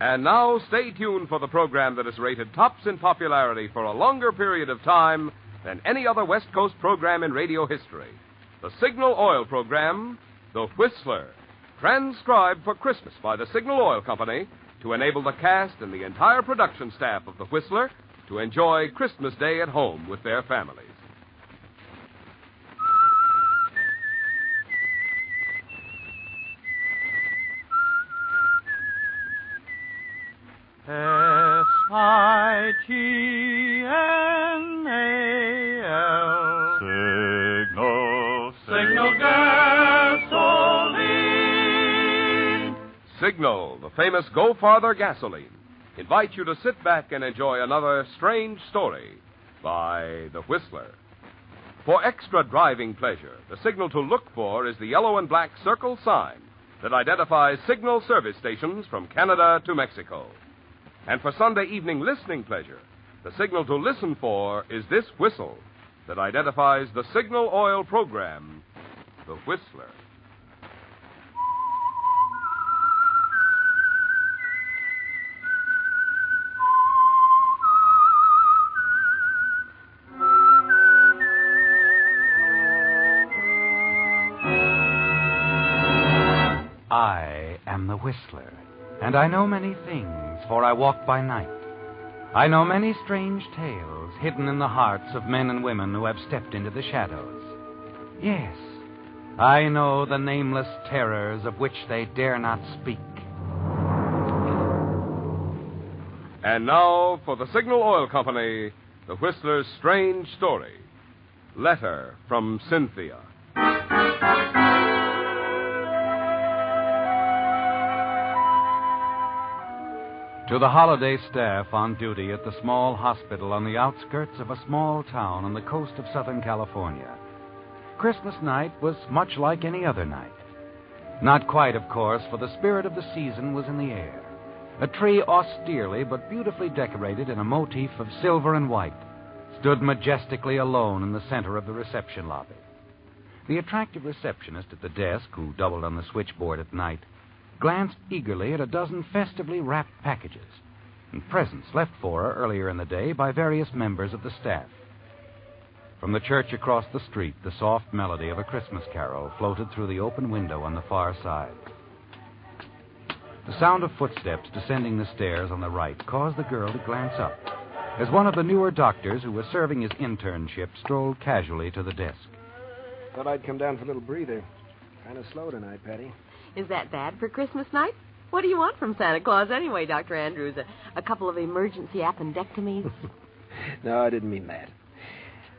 And now, stay tuned for the program that is rated tops in popularity for a longer period of time than any other West Coast program in radio history. The Signal Oil program, The Whistler, transcribed for Christmas by the Signal Oil Company to enable the cast and the entire production staff of The Whistler to enjoy Christmas Day at home with their families. S-I-G-N-A-L Signal Gasoline. Signal, the famous Go Farther gasoline, invites you to sit back and enjoy another strange story by The Whistler. For extra driving pleasure, the signal to look for is the yellow and black circle sign that identifies Signal service stations from Canada to Mexico. And for Sunday evening listening pleasure, the signal to listen for is this whistle that identifies the Signal Oil program, The Whistler. I am the Whistler, and I know many things, for I walk by night. I know many strange tales hidden in the hearts of men and women who have stepped into the shadows. Yes, I know the nameless terrors of which they dare not speak. And now, for the Signal Oil Company, The Whistler's strange story. Letter from Cynthia. To the holiday staff on duty at the small hospital on the outskirts of a small town on the coast of Southern California, Christmas night was much like any other night. Not quite, of course, for the spirit of the season was in the air. A tree austerely but beautifully decorated in a motif of silver and white stood majestically alone in the center of the reception lobby. The attractive receptionist at the desk, who doubled on the switchboard at night, glanced eagerly at a dozen festively wrapped packages and presents left for her earlier in the day by various members of the staff. From the church across the street, the soft melody of a Christmas carol floated through the open window on the far side. The sound of footsteps descending the stairs on the right caused the girl to glance up as one of the newer doctors who was serving his internship strolled casually to the desk. Thought I'd come down for a little breather. Kind of slow tonight, Patty. Is that bad for Christmas night? What do you want from Santa Claus anyway, Dr. Andrews? A couple of emergency appendectomies? No, I didn't mean that.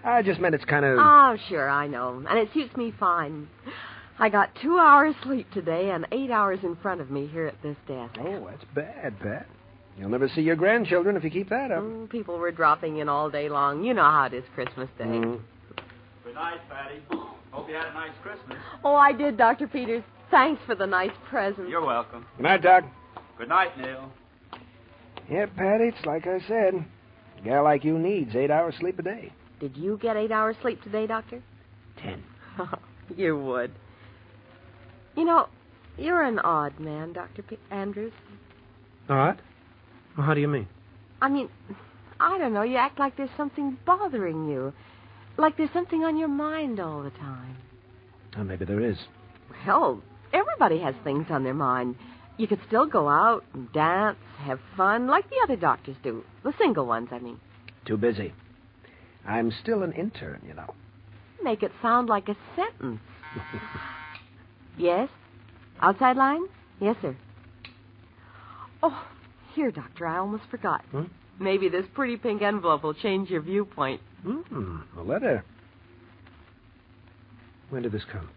I just meant it's kind of... Oh, sure, I know. And it suits me fine. I got 2 hours sleep today and 8 hours in front of me here at this desk. Oh, that's bad, Pat. You'll never see your grandchildren if you keep that up. People were dropping in all day long. You know how it is Christmas Day. Good night, Patty. Hope you had a nice Christmas. Oh, I did, Dr. Peters. Thanks for the nice present. You're welcome. Good night, Doc. Good night, Neil. Yeah, Patty, it's like I said. A gal like you needs 8 hours sleep a day. Did you get 8 hours sleep today, Doctor? 10. You would. You know, you're an odd man, Dr. Andrews. Odd? Well, how do you mean? I mean, I don't know. You act like there's something bothering you. Like there's something on your mind all the time. Oh, maybe there is. Well, everybody has things on their mind. You could still go out and dance, have fun, like the other doctors do. The single ones, I mean. Too busy. I'm still an intern, you know. Make it sound like a sentence. Yes? Outside line? Yes, sir. Oh, here, Doctor, I almost forgot. Maybe this pretty pink envelope will change your viewpoint. A letter. When did this come?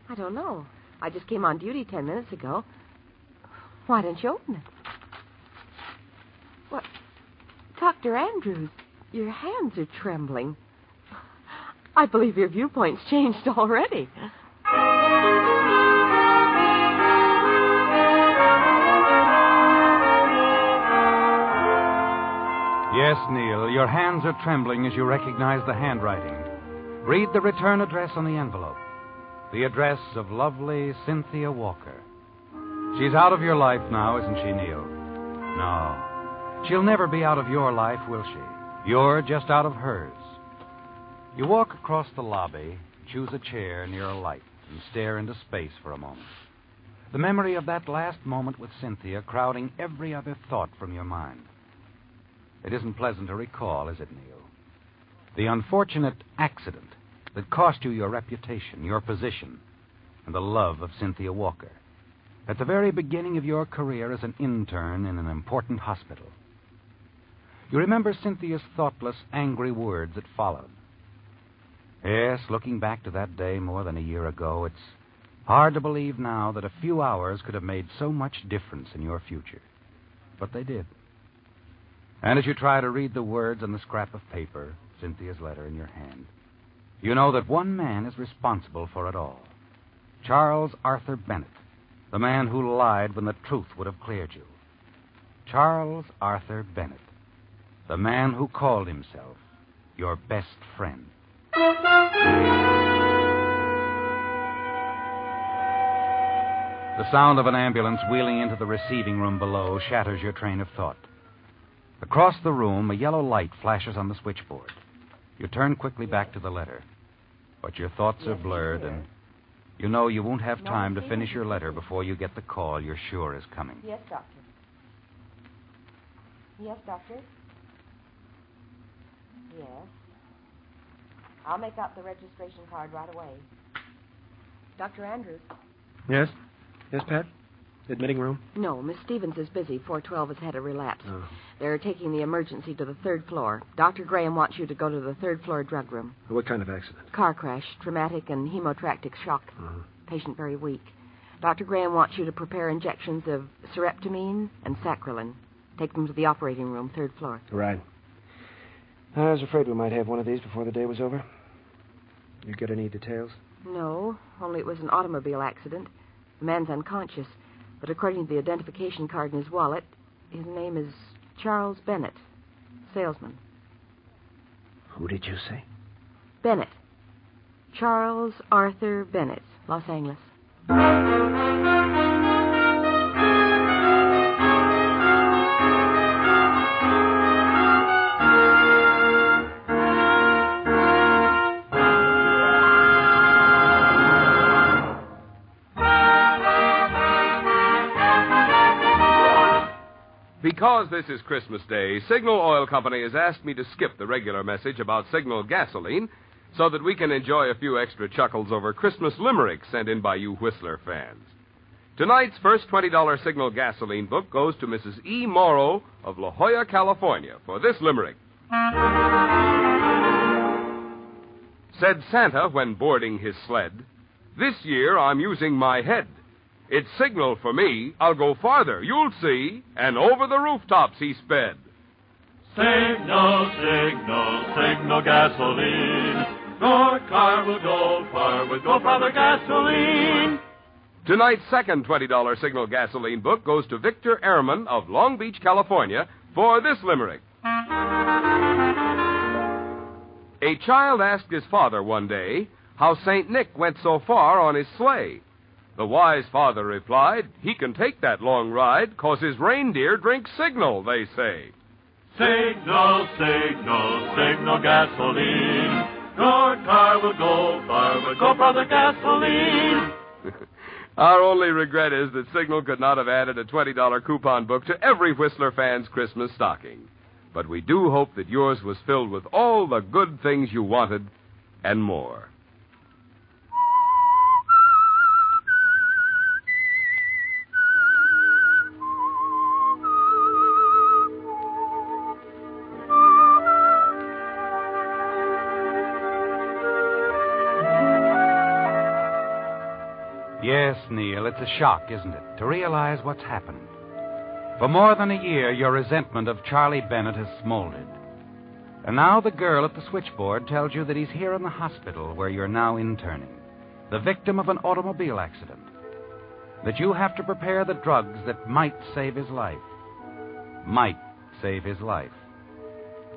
I don't know. I just came on duty 10 minutes ago. Why don't you open it? What? Dr. Andrews, your hands are trembling. I believe your viewpoint's changed already. Yes, Neil, your hands are trembling as you recognize the handwriting. Read the return address on the envelope. The address of lovely Cynthia Walker. She's out of your life now, isn't she, Neil? No. She'll never be out of your life, will she? You're just out of hers. You walk across the lobby, choose a chair near a light, and stare into space for a moment. The memory of that last moment with Cynthia crowding every other thought from your mind. It isn't pleasant to recall, is it, Neil? The unfortunate accident that cost you your reputation, your position, and the love of Cynthia Walker. At the very beginning of your career as an intern in an important hospital. You remember Cynthia's thoughtless, angry words that followed. Yes, looking back to that day more than a year ago, it's hard to believe now that a few hours could have made so much difference in your future. But they did. And as you try to read the words on the scrap of paper, Cynthia's letter in your hand, you know that one man is responsible for it all. Charles Arthur Bennett, the man who lied when the truth would have cleared you. Charles Arthur Bennett, the man who called himself your best friend. The sound of an ambulance wheeling into the receiving room below shatters your train of thought. Across the room, a yellow light flashes on the switchboard. You turn quickly back to the letter. But your thoughts are blurred, and you know you won't have time to finish your letter before you get the call you're sure is coming. Yes, Doctor. Yes, Doctor? Yes. I'll make out the registration card right away. Dr. Andrews? Yes? Yes, Pat? Admitting room? No, Miss Stevens is busy. 412 has had a relapse. Oh. They're taking the emergency to the third floor. Dr. Graham wants you to go to the third floor drug room. What kind of accident? Car crash, traumatic and hemotractic shock. Uh-huh. Patient very weak. Dr. Graham wants you to prepare injections of sereptamine and sacralin. Take them to the operating room, third floor. Right. I was afraid we might have one of these before the day was over. You get any details? No, only it was an automobile accident. The man's unconscious, but according to the identification card in his wallet, his name is Charles Bennett, salesman. Who did you say? Bennett. Charles Arthur Bennett, Los Angeles. Because this is Christmas Day, Signal Oil Company has asked me to skip the regular message about Signal gasoline so that we can enjoy a few extra chuckles over Christmas limericks sent in by you Whistler fans. Tonight's first $20 Signal gasoline book goes to Mrs. E. Morrow of La Jolla, California, for this limerick. Said Santa when boarding his sled, "This year I'm using my head. It's signal for me, I'll go farther, you'll see," and over the rooftops he sped. Signal, signal, signal gasoline. Your car will go far with Go Farther gasoline. Tonight's second $20 Signal gasoline book goes to Victor Ehrman of Long Beach, California, for this limerick. A child asked his father one day how St. Nick went so far on his sleigh. The wise father replied, he can take that long ride 'cause his reindeer drink Signal, they say. Signal, signal, signal gasoline. Your car will go far with Go Farther gasoline. Our only regret is that Signal could not have added a $20 coupon book to every Whistler fan's Christmas stocking. But we do hope that yours was filled with all the good things you wanted and more. Yes, Neil, it's a shock, isn't it, to realize what's happened. For more than a year, your resentment of Charlie Bennett has smoldered. And now the girl at the switchboard tells you that he's here in the hospital where you're now interning, the victim of an automobile accident. That you have to prepare the drugs that might save his life. Might save his life.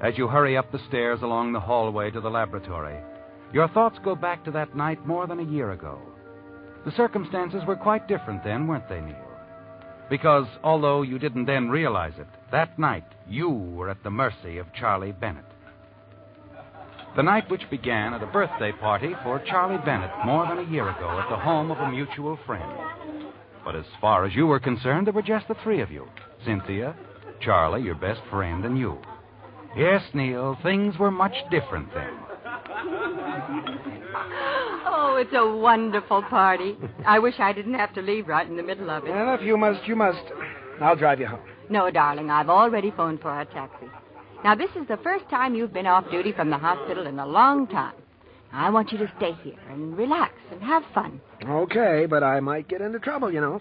As you hurry up the stairs along the hallway to the laboratory, your thoughts go back to that night more than a year ago. The circumstances were quite different then, weren't they, Neil? Because although you didn't then realize it, that night you were at the mercy of Charlie Bennett. The night which began at a birthday party for Charlie Bennett more than a year ago at the home of a mutual friend. But as far as you were concerned, there were just the three of you. Cynthia, Charlie, your best friend, and you. Yes, Neil, things were much different then. Oh, it's a wonderful party. I wish I didn't have to leave right in the middle of it. Well, if you must, you must. I'll drive you home. No, darling, I've already phoned for a taxi. Now, this is the first time you've been off duty from the hospital in a long time. I want you to stay here and relax and have fun. Okay, but I might get into trouble, you know.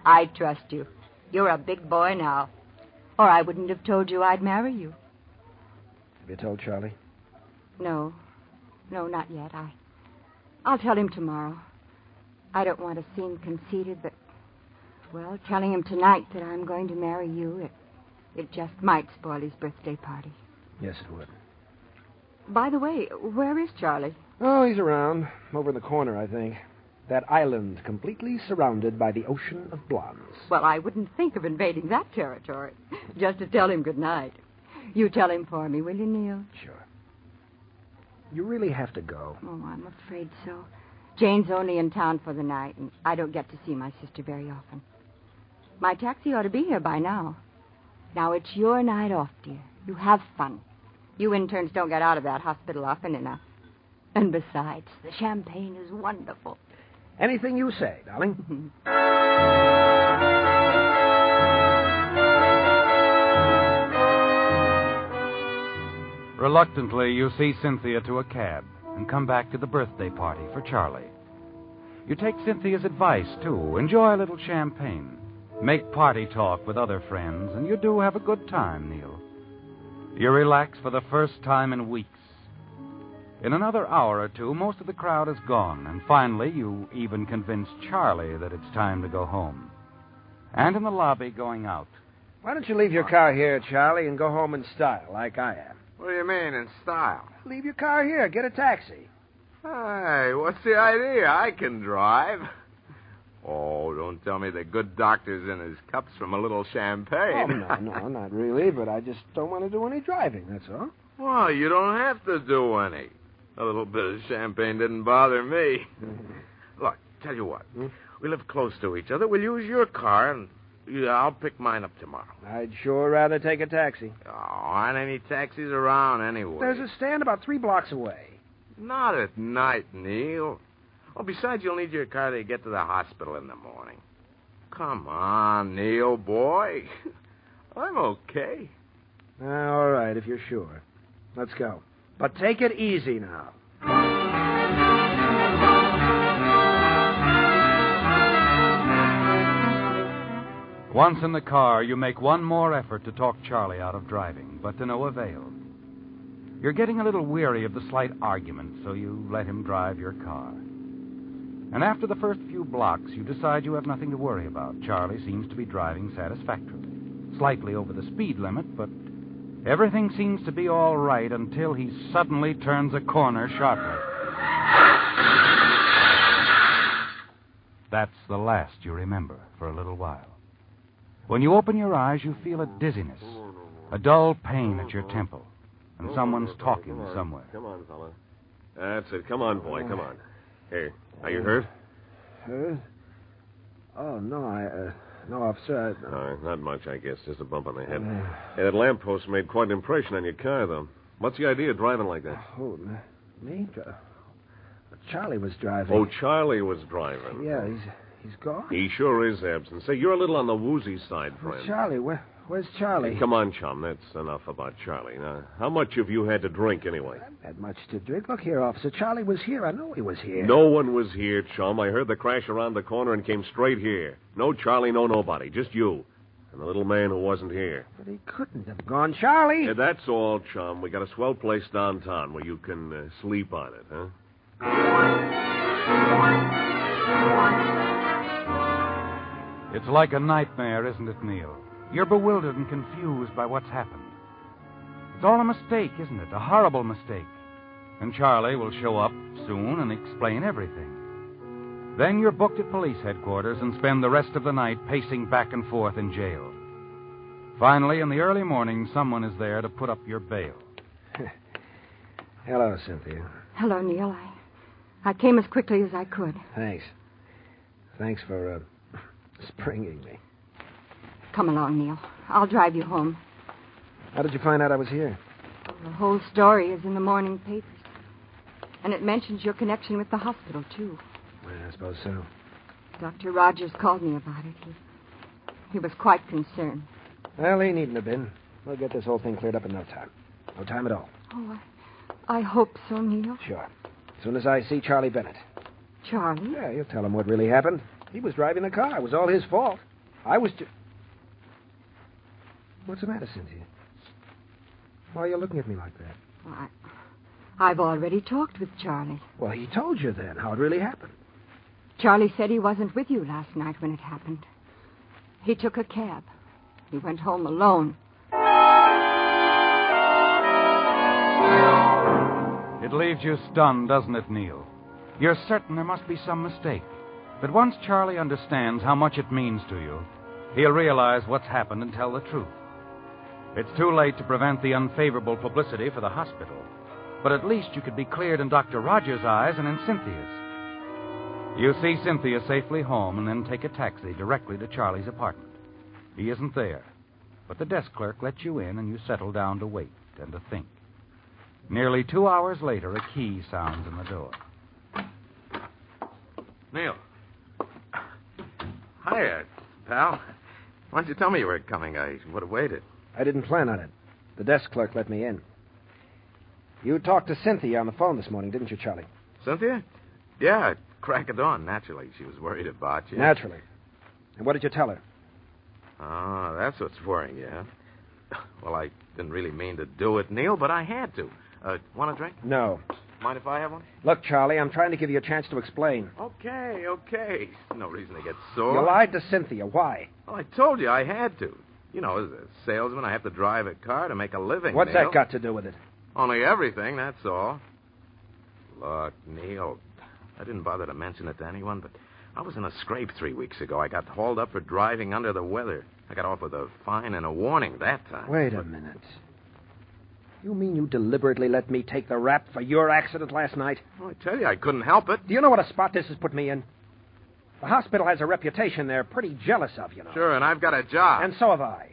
I trust you. You're a big boy now. Or I wouldn't have told you I'd marry you. Have you told Charlie? No, not yet. I'll tell him tomorrow. I don't want to seem conceited, but, well, telling him tonight that I'm going to marry you, it just might spoil his birthday party. Yes, it would. By the way, where is Charlie? Oh, he's around. Over in the corner, I think. That island completely surrounded by the ocean of blondes. Well, I wouldn't think of invading that territory. Just to tell him good night. You tell him for me, will you, Neil? Sure. You really have to go. Oh, I'm afraid so. Jane's only in town for the night, and I don't get to see my sister very often. My taxi ought to be here by now. Now, it's your night off, dear. You have fun. You interns don't get out of that hospital often enough. And besides, the champagne is wonderful. Anything you say, darling. Reluctantly, you see Cynthia to a cab and come back to the birthday party for Charlie. You take Cynthia's advice, too. Enjoy a little champagne. Make party talk with other friends, and you do have a good time, Neil. You relax for the first time in weeks. In another hour or two, most of the crowd is gone, and finally you even convince Charlie that it's time to go home. And in the lobby going out. Why don't you leave your car here, Charlie, and go home in style, like I am? What do you mean, in style? Leave your car here. Get a taxi. Hey, what's the idea? I can drive. Oh, don't tell me the good doctor's in his cups from a little champagne. Oh, no, not really, but I just don't want to do any driving, that's all. Well, you don't have to do any. A little bit of champagne didn't bother me. Look, tell you what. We live close to each other. We'll use your car, and I'll pick mine up tomorrow. I'd sure rather take a taxi. Oh, aren't any taxis around anyway? There's a stand about 3 blocks away. Not at night, Neil. Oh, besides, you'll need your car to get to the hospital in the morning. Come on, Neil, boy. I'm okay. All right, if you're sure. Let's go. But take it easy now. Once in the car, you make one more effort to talk Charlie out of driving, but to no avail. You're getting a little weary of the slight argument, so you let him drive your car. And after the first few blocks, you decide you have nothing to worry about. Charlie seems to be driving satisfactorily. Slightly over the speed limit, but everything seems to be all right until he suddenly turns a corner sharply. That's the last you remember for a little while. When you open your eyes, you feel a dizziness, a dull pain at your temple, and someone's talking somewhere. Come on, fella. That's it. Come on, boy. Come on. Here. Are you hurt? Hurt? Oh, no, no, officer. Not much, I guess. Just a bump on the head. Hey, that lamppost made quite an impression on your car, though. What's the idea of driving like that? Oh, me? Charlie was driving. Oh, Charlie was driving. Yeah, he's gone. He sure is absent. Say, you're a little on the woozy side, friend. Charlie, where's Charlie? Hey, come on, chum. That's enough about Charlie. Now, how much have you had to drink, anyway? I haven't had much to drink. Look here, officer. Charlie was here. I know he was here. No one was here, chum. I heard the crash around the corner and came straight here. No Charlie, no nobody. Just you. And the little man who wasn't here. But he couldn't have gone. Charlie! Yeah, that's all, chum. We got a swell place downtown where you can sleep on it, huh? It's like a nightmare, isn't it, Neil? You're bewildered and confused by what's happened. It's all a mistake, isn't it? A horrible mistake. And Charlie will show up soon and explain everything. Then you're booked at police headquarters and spend the rest of the night pacing back and forth in jail. Finally, in the early morning, someone is there to put up your bail. Hello, Cynthia. Hello, Neil. I came as quickly as I could. Thanks. Thanks for, springing me. Come along, Neil. I'll drive you home. How did you find out I was here? The whole story is in the morning papers. And it mentions your connection with the hospital, too. Well, I suppose so. Dr. Rogers called me about it. He was quite concerned. Well, he needn't have been. We'll get this whole thing cleared up in no time. No time at all. Oh, I hope so, Neil. Sure. As soon as I see Charlie Bennett. Charlie? Yeah, you'll tell him what really happened. He was driving the car. It was all his fault. I was just... What's the matter, Cynthia? Why are you looking at me like that? Well, I've already talked with Charlie. Well, he told you then how it really happened. Charlie said he wasn't with you last night when it happened. He took a cab. He went home alone. It leaves you stunned, doesn't it, Neil? You're certain there must be some mistake. But once Charlie understands how much it means to you, he'll realize what's happened and tell the truth. It's too late to prevent the unfavorable publicity for the hospital, but at least you could be cleared in Dr. Rogers' eyes and in Cynthia's. You see Cynthia safely home and then take a taxi directly to Charlie's apartment. He isn't there, but the desk clerk lets you in and you settle down to wait and to think. Nearly 2 hours later, a key sounds in the door. Neil. Hiya, pal. Why didn't you tell me you were coming? I would have waited. I didn't plan on it. The desk clerk let me in. You talked to Cynthia on the phone this morning, didn't you, Charlie? Cynthia? Yeah, crack of dawn, naturally. She was worried about you. Naturally. And what did you tell her? Oh, that's what's worrying you, huh? Well, I didn't really mean to do it, Neil, but I had to. Want a drink? No. Mind if I have one? Look, Charlie, I'm trying to give you a chance to explain. Okay. No reason to get sore. You lied to Cynthia. Why? Well, I told you I had to. You know, as a salesman, I have to drive a car to make a living, What's Neil. that got to do with it? Only everything, that's all. Look, Neil, I didn't bother to mention it to anyone, but I was in a scrape 3 weeks ago. I got hauled up for driving under the weather. I got off with a fine and a warning that time. Wait a minute. You mean you deliberately let me take the rap for your accident last night? Well, I tell you, I couldn't help it. Do you know what a spot this has put me in? The hospital has a reputation they're pretty jealous of, you know. Sure, and I've got a job. And so have I.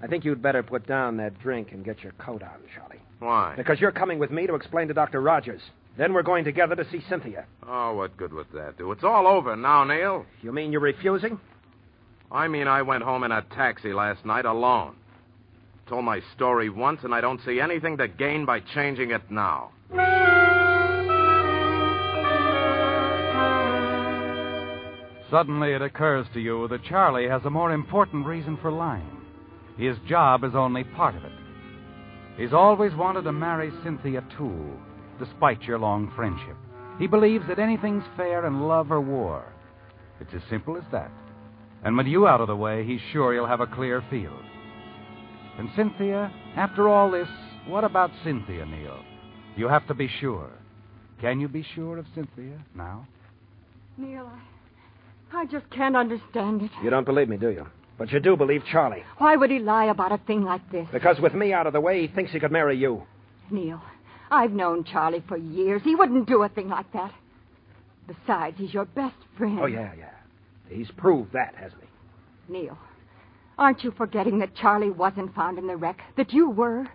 I think you'd better put down that drink and get your coat on, Charlie. Why? Because you're coming with me to explain to Dr. Rogers. Then we're going together to see Cynthia. Oh, what good would that do? It's all over now, Neil. You mean you're refusing? I mean, I went home in a taxi last night alone. Told my story once, and I don't see anything to gain by changing it now. Suddenly it occurs to you that Charlie has a more important reason for lying. His job is only part of it. He's always wanted to marry Cynthia, too, despite your long friendship. He believes that anything's fair in love or war. It's as simple as that. And with you out of the way, he's sure you'll have a clear field. And Cynthia, after all this, what about Cynthia, Neil? You have to be sure. Can you be sure of Cynthia now? Neil, I just can't understand it. You don't believe me, do you? But you do believe Charlie. Why would he lie about a thing like this? Because with me out of the way, he thinks he could marry you. Neil, I've known Charlie for years. He wouldn't do a thing like that. Besides, he's your best friend. Oh, yeah. He's proved that, hasn't he? Neil, aren't you forgetting that Charlie wasn't found in the wreck? That you were?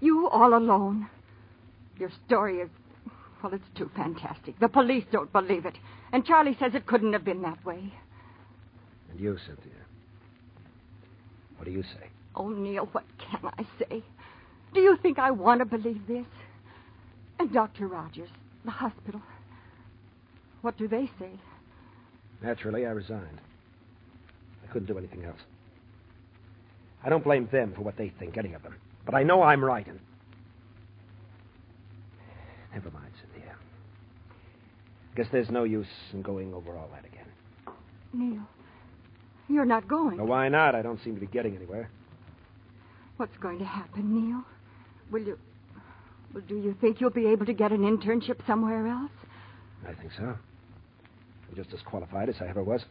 You all alone? Your story is... well, it's too fantastic. The police don't believe it. And Charlie says it couldn't have been that way. And you, Cynthia? What do you say? Oh, Neil, what can I say? Do you think I want to believe this? And Dr. Rogers, the hospital, what do they say? Naturally, I resigned. I couldn't do anything else. I don't blame them for what they think, any of them. But I know I'm right, and... Never mind, Cynthia. Guess there's no use in going over all that again. Neil, you're not going. Well, why not? I don't seem to be getting anywhere. What's going to happen, Neil? Will you... well, do you think you'll be able to get an internship somewhere else? I think so. I'm just as qualified as I ever was.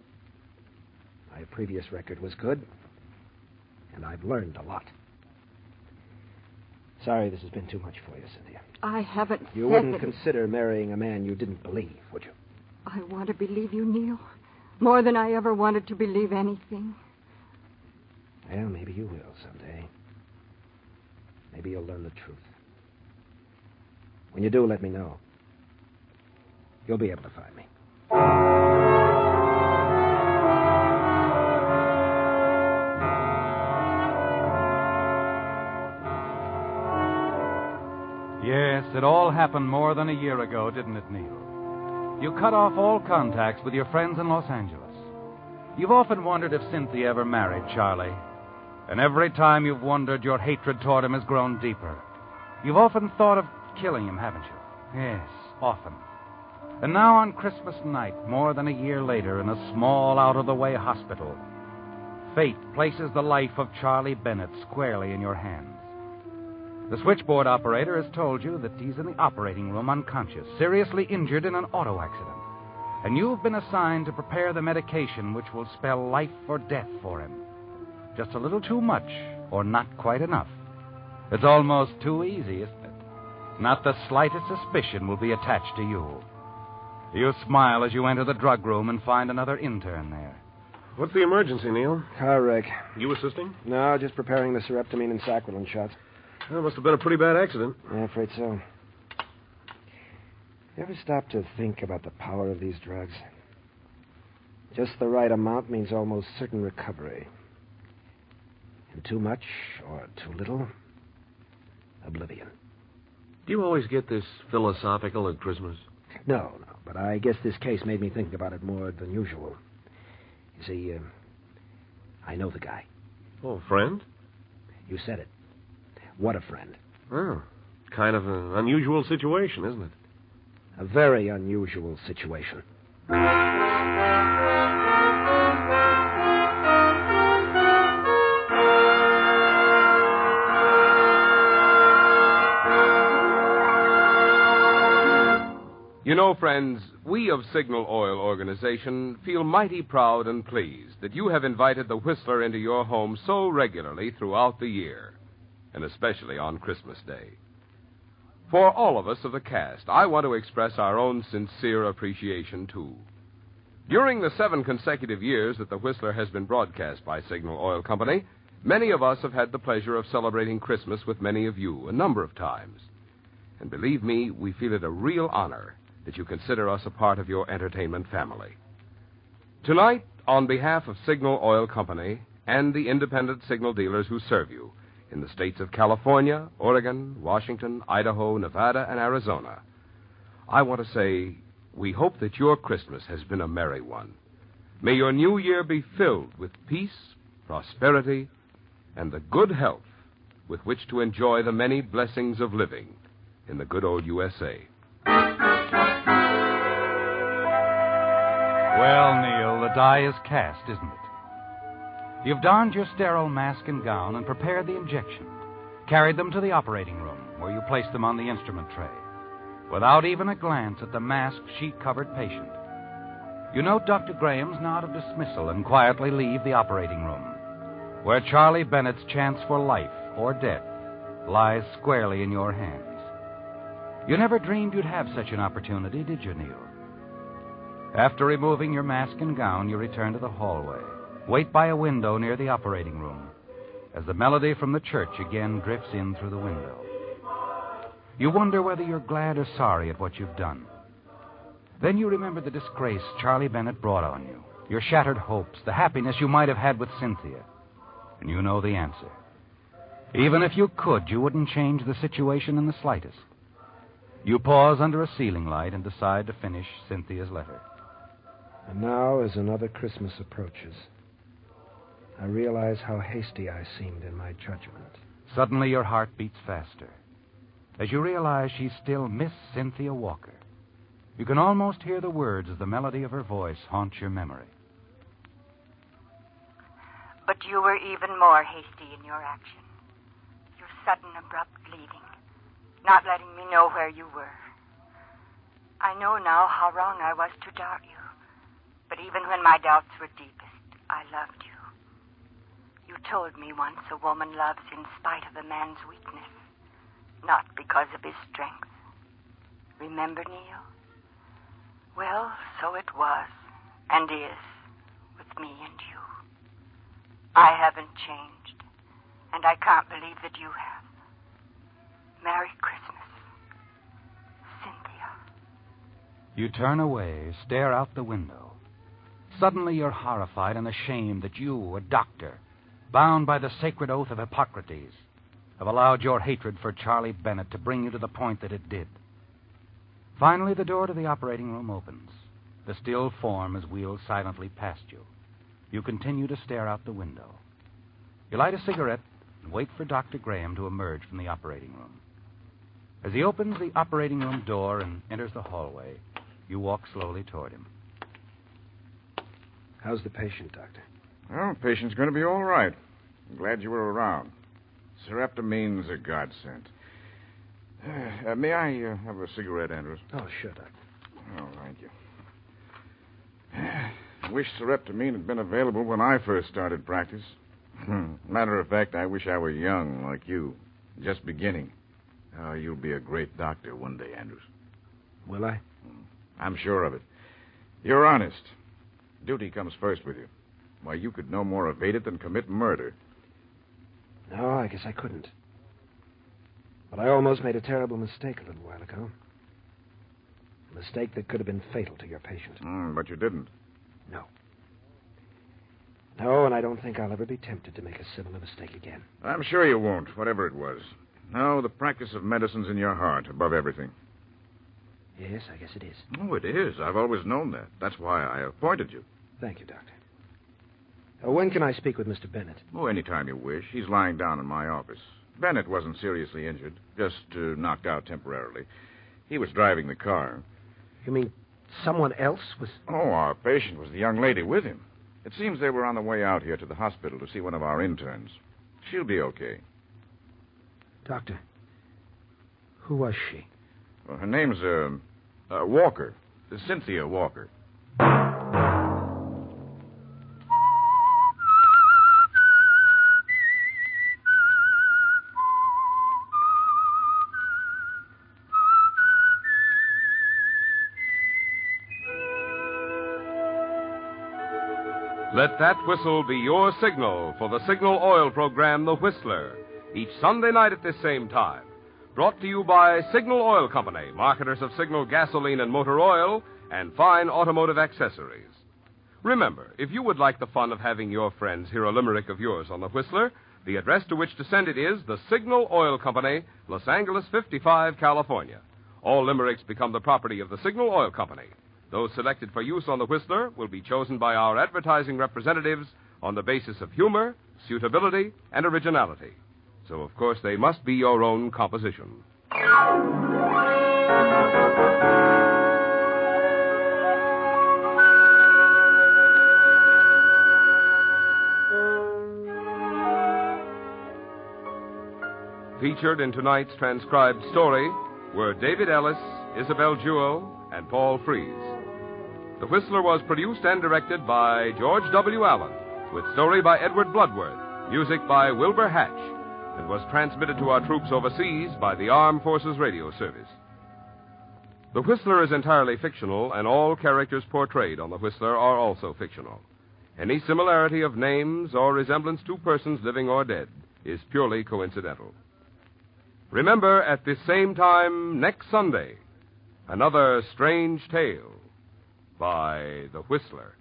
My previous record was good, and I've learned a lot. Sorry this has been too much for you, Cynthia. I haven't You said wouldn't that... consider marrying a man you didn't believe, would you? I want to believe you, Neil. More than I ever wanted to believe anything. Well, maybe you will someday. Maybe you'll learn the truth. When you do, let me know. You'll be able to find me. Yes, it all happened more than a year ago, didn't it, Neil? You cut off all contacts with your friends in Los Angeles. You've often wondered if Cynthia ever married Charlie. And every time you've wondered, your hatred toward him has grown deeper. You've often thought of killing him, haven't you? Yes, often. And now on Christmas night, more than a year later, in a small, out-of-the-way hospital, fate places the life of Charlie Bennett squarely in your hands. The switchboard operator has told you that he's in the operating room unconscious, seriously injured in an auto accident. And you've been assigned to prepare the medication which will spell life or death for him. Just a little too much, or not quite enough. It's almost too easy, isn't it? Not the slightest suspicion will be attached to you. You smile as you enter the drug room and find another intern there. What's the emergency, Neil? Car wreck. You assisting? No, just preparing the sereptamine and saccharin shots. Well, it must have been a pretty bad accident. I'm afraid so. You ever stop to think about the power of these drugs? Just the right amount means almost certain recovery. And too much or too little, oblivion. Do you always get this philosophical at Christmas? No, but I guess this case made me think about it more than usual. You see, I know the guy. Oh, friend? You said it. What a friend. Oh, kind of an unusual situation, isn't it? A very unusual situation. You know, friends, we of Signal Oil Organization feel mighty proud and pleased that you have invited the Whistler into your home so regularly throughout the year, and especially on Christmas Day. For all of us of the cast, I want to express our own sincere appreciation, too. During the 7 consecutive years that the Whistler has been broadcast by Signal Oil Company, many of us have had the pleasure of celebrating Christmas with many of you a number of times. And believe me, we feel it a real honor that you consider us a part of your entertainment family. Tonight, on behalf of Signal Oil Company and the independent signal dealers who serve you in the states of California, Oregon, Washington, Idaho, Nevada, and Arizona, I want to say we hope that your Christmas has been a merry one. May your new year be filled with peace, prosperity, and the good health with which to enjoy the many blessings of living in the good old USA. Well, Neil, the die is cast, isn't it? You've donned your sterile mask and gown and prepared the injection, carried them to the operating room, where you placed them on the instrument tray, without even a glance at the masked, sheet-covered patient. You note Dr. Graham's nod of dismissal and quietly leave the operating room, where Charlie Bennett's chance for life or death lies squarely in your hands. You never dreamed you'd have such an opportunity, did you, Neil? After removing your mask and gown, you return to the hallway. Wait by a window near the operating room as the melody from the church again drifts in through the window. You wonder whether you're glad or sorry at what you've done. Then you remember the disgrace Charlie Bennett brought on you, your shattered hopes, the happiness you might have had with Cynthia. And you know the answer. Even if you could, you wouldn't change the situation in the slightest. You pause under a ceiling light and decide to finish Cynthia's letter. And now, as another Christmas approaches, I realize how hasty I seemed in my judgment. Suddenly your heart beats faster as you realize she's still Miss Cynthia Walker. You can almost hear the words as the melody of her voice haunts your memory. But you were even more hasty in your action. Your sudden, abrupt leaving, not letting me know where you were. I know now how wrong I was to doubt you. But even when my doubts were deepest, I loved you. You told me once a woman loves in spite of a man's weakness, not because of his strength. Remember, Neil? Well, so it was, and is, with me and you. I haven't changed, and I can't believe that you have. Merry Christmas, Cynthia. You turn away, stare out the window. Suddenly you're horrified and ashamed that you, a doctor, bound by the sacred oath of Hippocrates, have allowed your hatred for Charlie Bennett to bring you to the point that it did. Finally, the door to the operating room opens. The still form is wheeled silently past you. You continue to stare out the window. You light a cigarette and wait for Dr. Graham to emerge from the operating room. As he opens the operating room door and enters the hallway, you walk slowly toward him. How's the patient, Doctor? Well, the patient's going to be all right. I'm glad you were around. Sereptamine's a godsend. May I have a cigarette, Andrews? Oh, sure, Doctor. Oh, thank you. I wish sereptamine had been available when I first started practice. Matter of fact, I wish I were young like you, just beginning. Oh, you'll be a great doctor one day, Andrews. Will I? I'm sure of it. You're honest. Duty comes first with you. Why, you could no more evade it than commit murder. No, I guess I couldn't. But I almost made a terrible mistake a little while ago. A mistake that could have been fatal to your patient. But you didn't. No. No, and I don't think I'll ever be tempted to make a similar mistake again. I'm sure you won't, whatever it was. No, the practice of medicine's in your heart, above everything. Yes, I guess it is. Oh, it is. I've always known that. That's why I appointed you. Thank you, Doctor. When can I speak with Mr. Bennett? Oh, any time you wish. He's lying down in my office. Bennett wasn't seriously injured, just knocked out temporarily. He was driving the car. You mean someone else was... Oh, our patient was the young lady with him. It seems they were on the way out here to the hospital to see one of our interns. She'll be okay. Doctor, who was she? Well, her name's, Walker. Cynthia Walker. Let that whistle be your signal for the Signal Oil program, The Whistler, each Sunday night at this same time. Brought to you by Signal Oil Company, marketers of Signal gasoline and motor oil and fine automotive accessories. Remember, if you would like the fun of having your friends hear a limerick of yours on The Whistler, the address to which to send it is the Signal Oil Company, Los Angeles 55, California. All limericks become the property of the Signal Oil Company. Those selected for use on The Whistler will be chosen by our advertising representatives on the basis of humor, suitability, and originality. So, of course, they must be your own composition. Featured in tonight's transcribed story were David Ellis, Isabel Jewell, and Paul Frees. The Whistler was produced and directed by George W. Allen, with story by Edward Bloodworth, music by Wilbur Hatch, and was transmitted to our troops overseas by the Armed Forces Radio Service. The Whistler is entirely fictional, and all characters portrayed on The Whistler are also fictional. Any similarity of names or resemblance to persons living or dead is purely coincidental. Remember, at this same time next Sunday, another strange tale by The Whistler.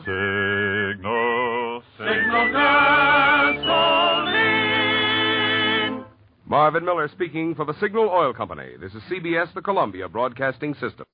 SIGNAL. Signal gasoline. Marvin Miller speaking for the Signal Oil Company. This is CBS, the Columbia Broadcasting System.